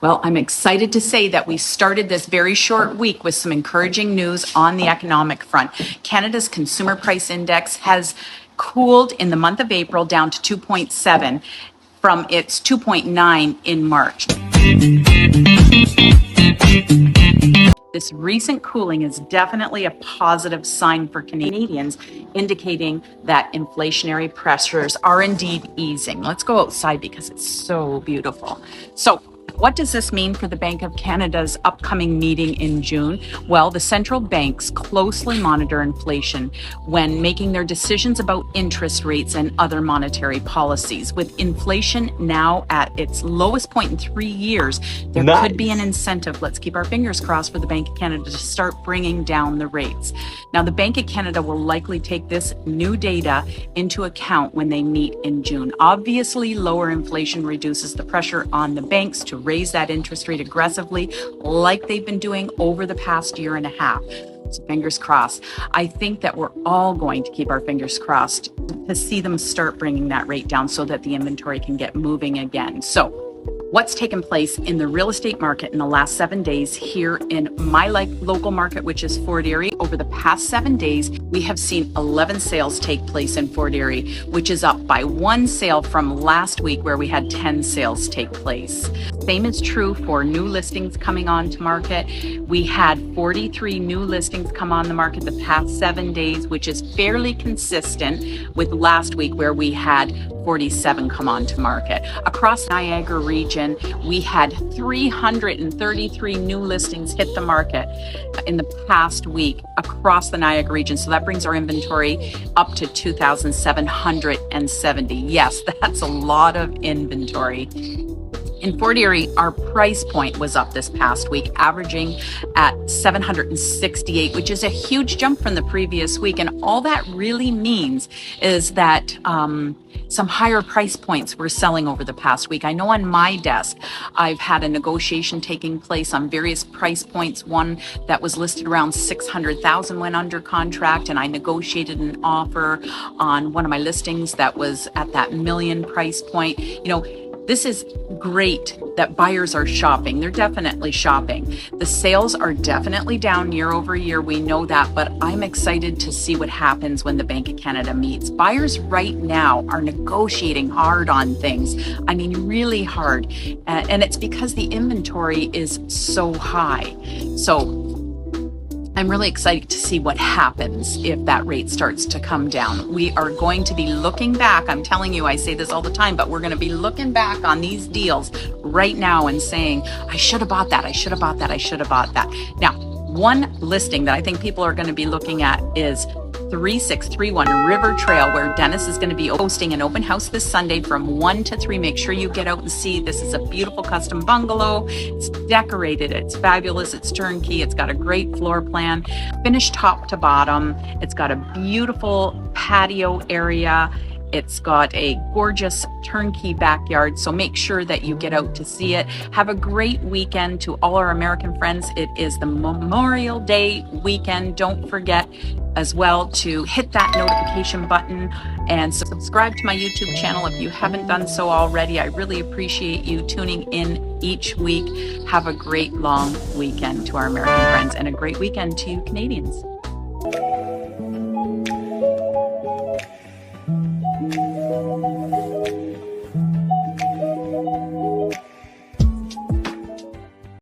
Well, I'm excited to say that we started this very short week with some encouraging news on the economic front. Canada's Consumer Price Index has cooled in the month of April down to 2.7 from its 2.9 in March. This recent cooling is definitely a positive sign for Canadians, indicating that inflationary pressures are indeed easing. Let's go outside because it's so beautiful. So, what does this mean for the Bank of Canada's upcoming meeting in June? Well, the central banks closely monitor inflation when making their decisions about interest rates and other monetary policies. With inflation now at its lowest point in 3 years, there could be an incentive. Let's keep our fingers crossed for the Bank of Canada to start bringing down the rates. Now, the Bank of Canada will likely take this new data into account when they meet in June. Obviously, lower inflation reduces the pressure on the banks to raise that interest rate aggressively, like they've been doing over the past year and a half. So fingers crossed. I think that we're all going to keep our fingers crossed to see them start bringing that rate down so that the inventory can get moving again. So what's taken place in the real estate market in the last 7 days here in my local market, which is Fort Erie. Over the past 7 days, we have seen 11 sales take place in Fort Erie, which is up by 1 sale from last week where we had 10 sales take place. Same is true for new listings coming on to market. We had 43 new listings come on the market the past 7 days, which is fairly consistent with last week where we had 47 come on to market. Across Niagara region, we had 333 new listings hit the market in the past week across the Niagara region. So that brings our inventory up to 2,770. Yes, that's a lot of inventory. In Fort Erie, our price point was up this past week, averaging at $768, which is a huge jump from the previous week. And all that really means is that some higher price points were selling over the past week. I know on my desk, I've had a negotiation taking place on various price points. One that was listed around $600,000 went under contract, and I negotiated an offer on one of my listings that was at that million price point. This is great that buyers are shopping. They're definitely shopping. The sales are definitely down year over year. We know that, but I'm excited to see what happens when the Bank of Canada meets. Buyers right now are negotiating hard on things. I mean, really hard. And it's because the inventory is so high. So I'm really excited to see what happens if that rate starts to come down. We are going to be looking back. I'm telling you, I say this all the time, but we're going to be looking back on these deals right now and saying, I should have bought that. I should have bought that. I should have bought that. Now, one listing that I think people are going to be looking at is 3631 River Trail, where Dennis is going to be hosting an open house this Sunday from 1 to 3. Make sure you get out and see. This is a beautiful custom bungalow. It's decorated. It's fabulous. It's turnkey. It's got a great floor plan, finished top to bottom. It's got a beautiful patio area. It's got a gorgeous turnkey backyard, so make sure that you get out to see it. Have a great weekend to all our American friends. It is the Memorial Day weekend. Don't forget as well to hit that notification button and subscribe to my YouTube channel if you haven't done so already. I really appreciate you tuning in each week. Have a great long weekend to our American friends and a great weekend to you Canadians.